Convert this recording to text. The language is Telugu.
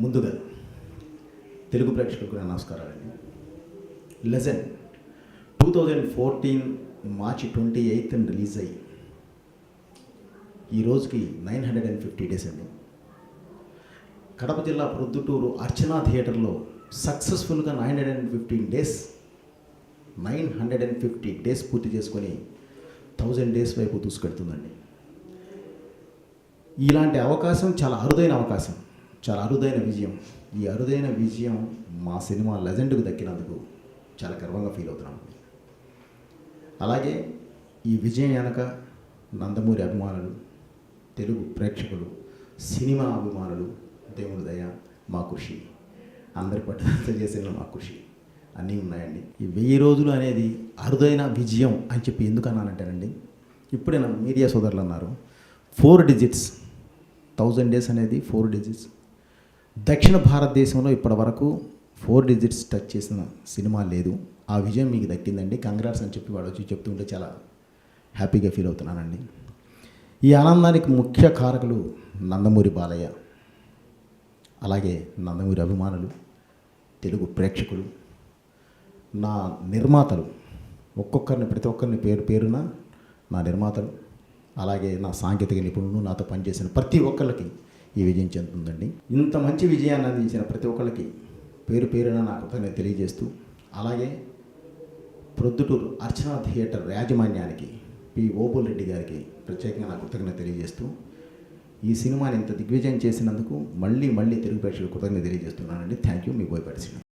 ముందుగా తెలుగు ప్రేక్షకులకు నా నమస్కారాలండి. లెజెండ్ 2014 మార్చి 28న రిలీజ్ అయ్యి ఈ రోజుకి 950 డేస్ అండి. కడప జిల్లా ప్రొద్దుటూరు అర్చనా థియేటర్లో సక్సెస్ఫుల్గా 950 డేస్ పూర్తి చేసుకొని 1000 డేస్ వైపు దూసుకెడుతుందండి. ఇలాంటి అవకాశం చాలా అరుదైన అవకాశం, చాలా అరుదైన విజయం. ఈ అరుదైన విజయం మా సినిమా లెజెండ్కు దక్కినందుకు చాలా గర్వంగా ఫీల్ అవుతున్నాను. అలాగే ఈ విజయం వెనక నందమూరి అభిమానులు, తెలుగు ప్రేక్షకులు, సినిమా అభిమానులు, దేవుని దయ, మా కృషి, అందరి పట్టుదలతో చేసిన మా కృషి అన్నీ ఉన్నాయండి. ఈ 1000 రోజులు అనేది అరుదైన విజయం అని చెప్పి ఎందుకు అన్నానంటేనండి, ఇప్పుడే నా మీడియా సోదరులు అన్నారు 4 డిజిట్స్, 1000 డేస్ అనేది 4 డిజిట్స్. దక్షిణ భారతదేశంలో ఇప్పటి వరకు 4 డిజిట్స్ టచ్ చేసిన సినిమా లేదు. ఆ విజయం మీకు దక్కిందండి, కంగ్రాట్స్ అని చెప్పి వాడు వచ్చి చెప్తుంటే చాలా హ్యాపీగా ఫీల్ అవుతున్నానండి. ఈ ఆనందానికి ముఖ్య కారకులు నందమూరి బాలయ్య, అలాగే నందమూరి అభిమానులు, తెలుగు ప్రేక్షకులు, నా నిర్మాతలు, ప్రతి ఒక్కరిని పేరు పేరున నా నిర్మాతలు, అలాగే నా సాంకేతిక నిపుణులు, నాతో పనిచేసిన ప్రతి ఒక్కరికి ఈ విజయం చెందుతుందండి. ఇంత మంచి విజయాన్ని అందించిన ప్రతి ఒక్కరికి పేరు పేరున నా కృతజ్ఞత తెలియజేస్తూ, అలాగే ప్రొద్దుటూరు అర్చనా థియేటర్ యాజమాన్యానికి, పి ఓబుల్ రెడ్డి గారికి ప్రత్యేకంగా నా కృతజ్ఞత తెలియజేస్తూ, ఈ సినిమాని ఇంత దిగ్విజయం చేసినందుకు మళ్ళీ తెలుగు ప్రేక్షకులకు కృతజ్ఞత తెలియజేస్తున్నానండి. Thank you. మీ బోయపాటి శ్రీను.